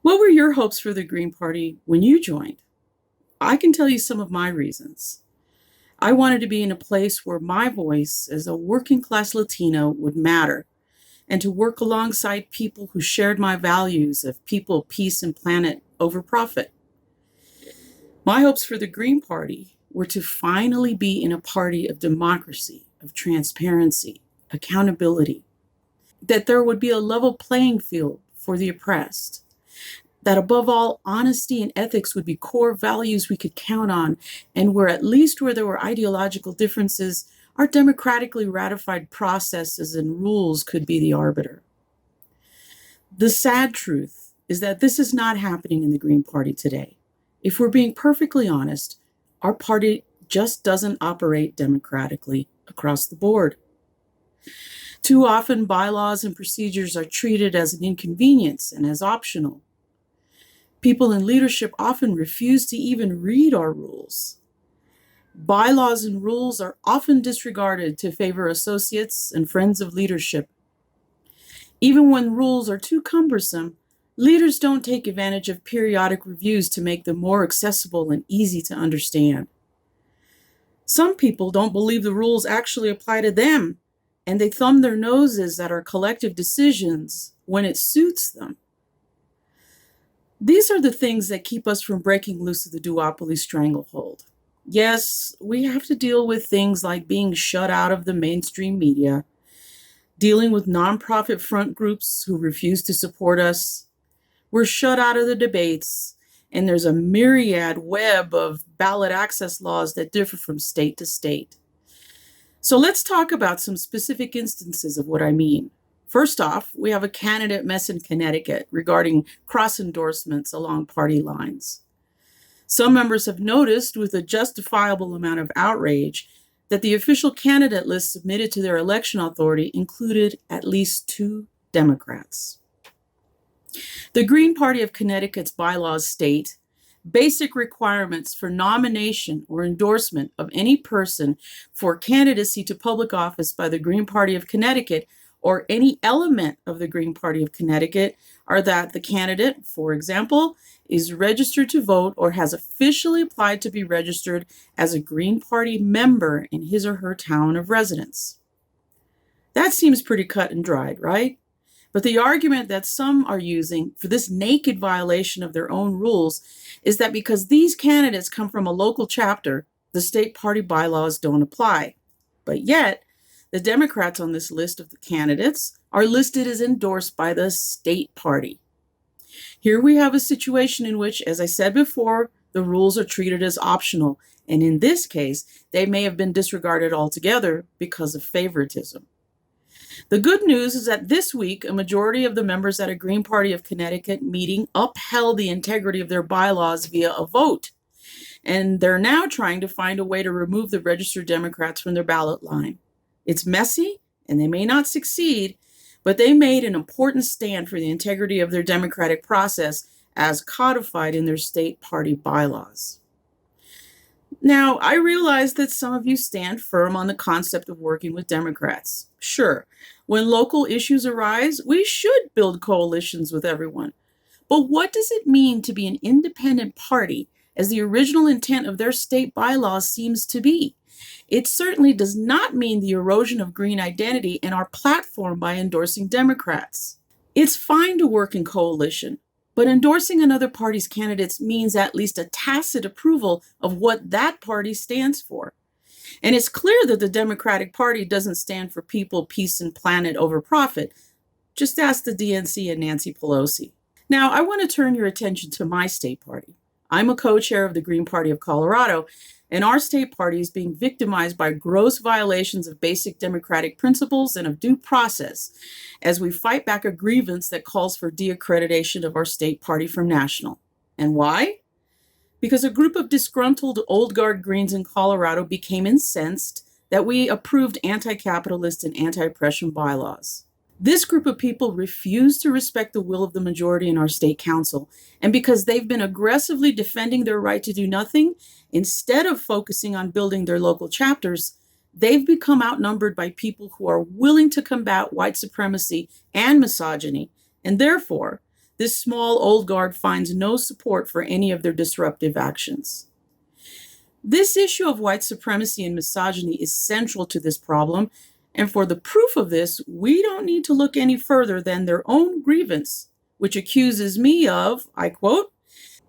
What were your hopes for the Green Party when you joined? I can tell you some of my reasons. I wanted to be in a place where my voice as a working class Latino would matter, and to work alongside people who shared my values of people, peace, and planet over profit. My hopes for the Green Party were to finally be in a party of democracy, of transparency, accountability, that there would be a level playing field for the oppressed, that above all, honesty and ethics would be core values we could count on, and where at least where there were ideological differences, our democratically ratified processes and rules could be the arbiter. The sad truth is that this is not happening in the Green Party today. If we're being perfectly honest, our party just doesn't operate democratically across the board. Too often, bylaws and procedures are treated as an inconvenience and as optional. People in leadership often refuse to even read our rules. Bylaws and rules are often disregarded to favor associates and friends of leadership. Even when rules are too cumbersome, leaders don't take advantage of periodic reviews to make them more accessible and easy to understand. Some people don't believe the rules actually apply to them, and they thumb their noses at our collective decisions when it suits them. These are the things that keep us from breaking loose of the duopoly stranglehold. Yes, we have to deal with things like being shut out of the mainstream media, dealing with nonprofit front groups who refuse to support us. We're shut out of the debates, and there's a myriad web of ballot access laws that differ from state to state. So let's talk about some specific instances of what I mean. First off, we have a candidate mess in Connecticut regarding cross endorsements along party lines. Some members have noticed, with a justifiable amount of outrage, that the official candidate list submitted to their election authority included at least 2 Democrats. The Green Party of Connecticut's bylaws state basic requirements for nomination or endorsement of any person for candidacy to public office by the Green Party of Connecticut or any element of the Green Party of Connecticut are that the candidate, for example, is registered to vote or has officially applied to be registered as a Green Party member in his or her town of residence. That seems pretty cut and dried, right? But the argument that some are using for this naked violation of their own rules is that because these candidates come from a local chapter, the state party bylaws don't apply. But yet, the Democrats on this list of the candidates are listed as endorsed by the state party. Here we have a situation in which, as I said before, the rules are treated as optional, and in this case, they may have been disregarded altogether because of favoritism. The good news is that this week, a majority of the members at a Green Party of Connecticut meeting upheld the integrity of their bylaws via a vote, and they're now trying to find a way to remove the registered Democrats from their ballot line. It's messy, and they may not succeed, but they made an important stand for the integrity of their democratic process as codified in their state party bylaws. Now, I realize that some of you stand firm on the concept of working with Democrats. Sure, when local issues arise, we should build coalitions with everyone. But what does it mean to be an independent party, as the original intent of their state bylaws seems to be? It certainly does not mean the erosion of green identity and our platform by endorsing Democrats. It's fine to work in coalition, but endorsing another party's candidates means at least a tacit approval of what that party stands for. And it's clear that the Democratic Party doesn't stand for people, peace, and planet over profit. Just ask the DNC and Nancy Pelosi. Now, I want to turn your attention to my state party. I'm a co-chair of the Green Party of Colorado, and our state party is being victimized by gross violations of basic democratic principles and of due process as we fight back a grievance that calls for de-accreditation of our state party from national. And why? Because a group of disgruntled old guard Greens in Colorado became incensed that we approved anti-capitalist and anti-oppression bylaws. This group of people refuse to respect the will of the majority in our state council, and because they've been aggressively defending their right to do nothing, instead of focusing on building their local chapters, they've become outnumbered by people who are willing to combat white supremacy and misogyny, and therefore, this small old guard finds no support for any of their disruptive actions. This issue of white supremacy and misogyny is central to this problem, and for the proof of this, we don't need to look any further than their own grievance, which accuses me of, I quote,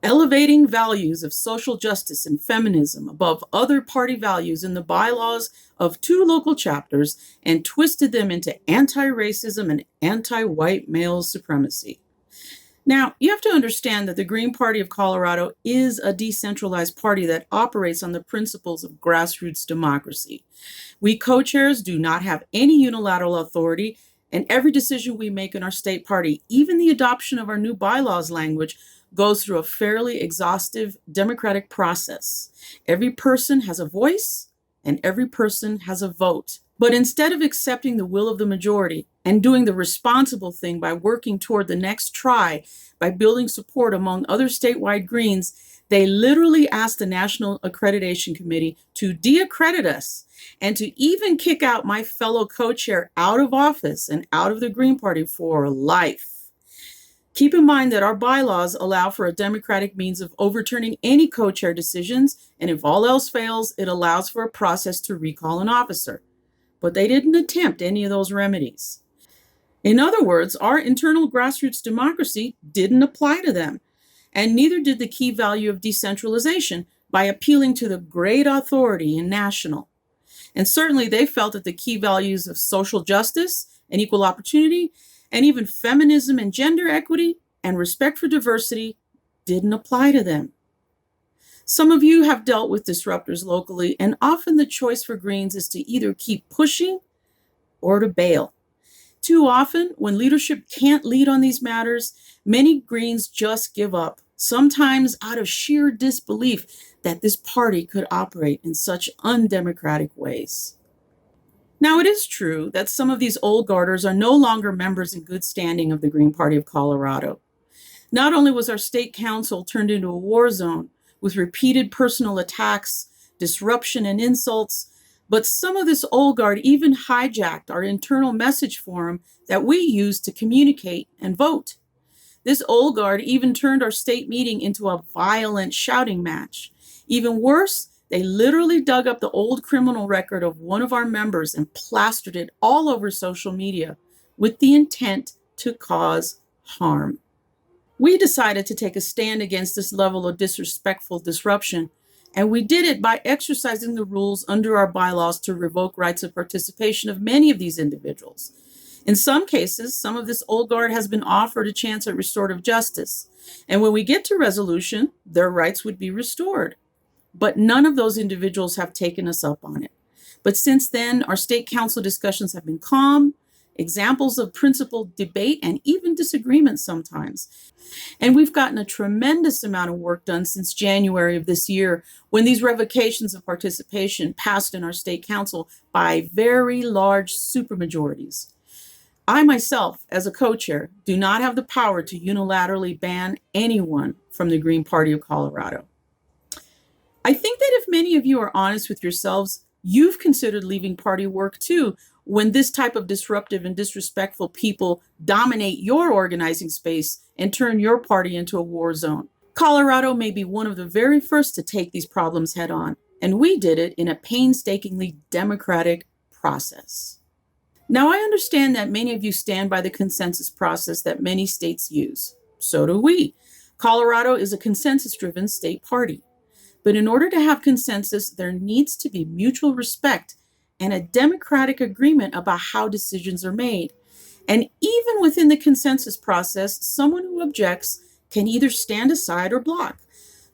elevating values of social justice and feminism above other party values in the bylaws of 2 local chapters and twisted them into anti-racism and anti-white male supremacy. Now, you have to understand that the Green Party of Colorado is a decentralized party that operates on the principles of grassroots democracy. We co-chairs do not have any unilateral authority, and every decision we make in our state party, even the adoption of our new bylaws language, goes through a fairly exhaustive democratic process. Every person has a voice, and every person has a vote. But instead of accepting the will of the majority and doing the responsible thing by working toward the next try, by building support among other statewide Greens, they literally asked the National Accreditation Committee to de-accredit us and to even kick out my fellow co-chair out of office and out of the Green Party for life. Keep in mind that our bylaws allow for a democratic means of overturning any co-chair decisions, and if all else fails, it allows for a process to recall an officer. But they didn't attempt any of those remedies. In other words, our internal grassroots democracy didn't apply to them, and neither did the key value of decentralization by appealing to the great authority in national. And certainly they felt that the key values of social justice and equal opportunity, and even feminism and gender equity and respect for diversity didn't apply to them. Some of you have dealt with disruptors locally, and often the choice for Greens is to either keep pushing or to bail. Too often, when leadership can't lead on these matters, many Greens just give up, sometimes out of sheer disbelief that this party could operate in such undemocratic ways. Now, it is true that some of these old guarders are no longer members in good standing of the Green Party of Colorado. Not only was our state council turned into a war zone with repeated personal attacks, disruption, and insults, but some of this old guard even hijacked our internal message forum that we use to communicate and vote. This old guard even turned our state meeting into a violent shouting match. Even worse, they literally dug up the old criminal record of one of our members and plastered it all over social media with the intent to cause harm. We decided to take a stand against this level of disrespectful disruption, and we did it by exercising the rules under our bylaws to revoke rights of participation of many of these individuals. In some cases, some of this old guard has been offered a chance at restorative justice, and when we get to resolution, their rights would be restored. But none of those individuals have taken us up on it. But since then, our state council discussions have been calm, examples of principled debate and even disagreement sometimes. And we've gotten a tremendous amount of work done since January of this year, when these revocations of participation passed in our state council by very large supermajorities. I myself, as a co-chair, do not have the power to unilaterally ban anyone from the Green Party of Colorado. I think that if many of you are honest with yourselves, you've considered leaving party work too, when this type of disruptive and disrespectful people dominate your organizing space and turn your party into a war zone. Colorado may be one of the very first to take these problems head on, and we did it in a painstakingly democratic process. Now, I understand that many of you stand by the consensus process that many states use. So do we. Colorado is a consensus-driven state party. But in order to have consensus, there needs to be mutual respect and a democratic agreement about how decisions are made. And even within the consensus process, someone who objects can either stand aside or block.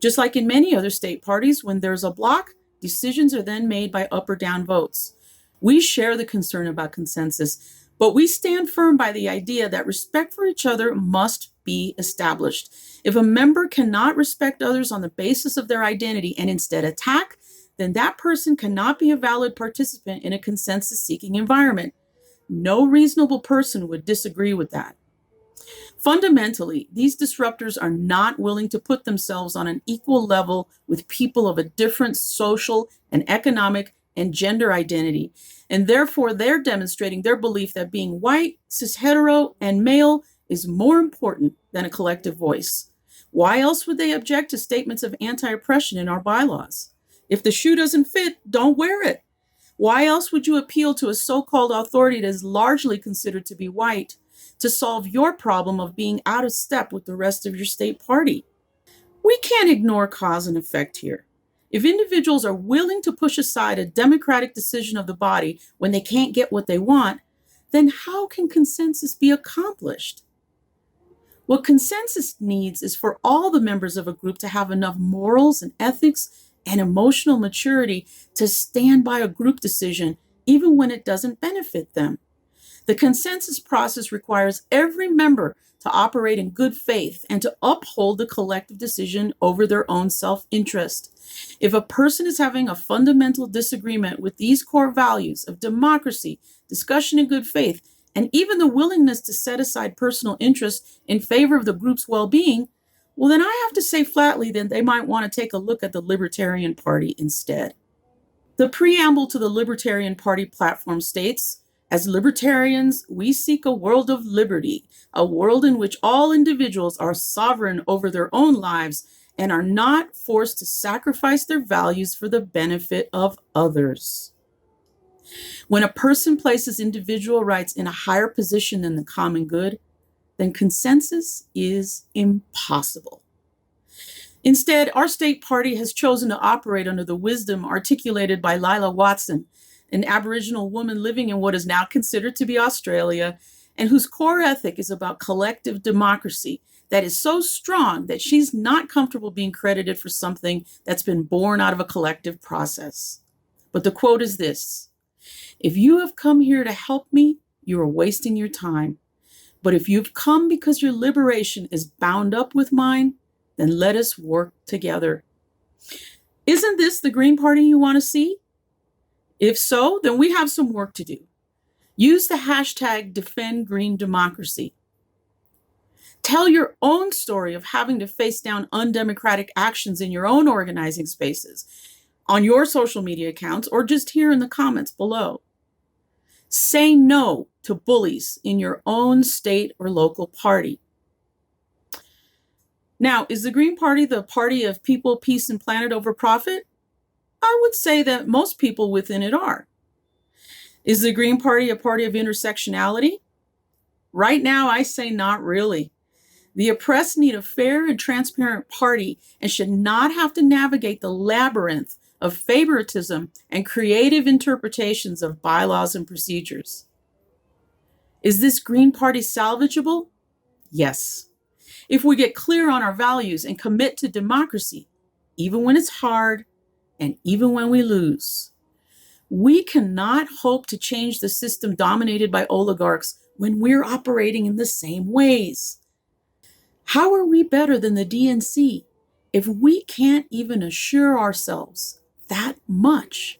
Just like in many other state parties, when there's a block, decisions are then made by up or down votes. We share the concern about consensus, but we stand firm by the idea that respect for each other must be established. If a member cannot respect others on the basis of their identity and instead attack, then that person cannot be a valid participant in a consensus-seeking environment. No reasonable person would disagree with that. Fundamentally, these disruptors are not willing to put themselves on an equal level with people of a different social and economic and gender identity, and therefore they're demonstrating their belief that being white, cis hetero, and male is more important than a collective voice. Why else would they object to statements of anti-oppression in our bylaws? If the shoe doesn't fit, don't wear it. Why else would you appeal to a so-called authority that is largely considered to be white to solve your problem of being out of step with the rest of your state party? We can't ignore cause and effect here. If individuals are willing to push aside a democratic decision of the body when they can't get what they want, then how can consensus be accomplished? What consensus needs is for all the members of a group to have enough morals and ethics and emotional maturity to stand by a group decision, even when it doesn't benefit them. The consensus process requires every member to operate in good faith and to uphold the collective decision over their own self-interest. If a person is having a fundamental disagreement with these core values of democracy, discussion in good faith, and even the willingness to set aside personal interest in favor of the group's well-being, well, then I have to say flatly that they might want to take a look at the Libertarian Party instead. The preamble to the Libertarian Party platform states, "As libertarians, we seek a world of liberty, a world in which all individuals are sovereign over their own lives and are not forced to sacrifice their values for the benefit of others." When a person places individual rights in a higher position than the common good, then consensus is impossible. Instead, our state party has chosen to operate under the wisdom articulated by Lila Watson, an Aboriginal woman living in what is now considered to be Australia, and whose core ethic is about collective democracy that is so strong that she's not comfortable being credited for something that's been born out of a collective process. But the quote is this: "If you have come here to help me, you are wasting your time. But if you've come because your liberation is bound up with mine, then let us work together." Isn't this the Green Party you want to see? If so, then we have some work to do. Use the hashtag #DefendGreenDemocracy. Tell your own story of having to face down undemocratic actions in your own organizing spaces, on your social media accounts, or just here in the comments below. Say no to bullies in your own state or local party. Now, is the Green Party the party of people, peace, and planet over profit? I would say that most people within it are. Is the Green Party a party of intersectionality? Right now, I say not really. The oppressed need a fair and transparent party and should not have to navigate the labyrinth of favoritism and creative interpretations of bylaws and procedures. Is this Green Party salvageable? Yes. If we get clear on our values and commit to democracy, even when it's hard and even when we lose. We cannot hope to change the system dominated by oligarchs when we're operating in the same ways. How are we better than the DNC if we can't even assure ourselves that much?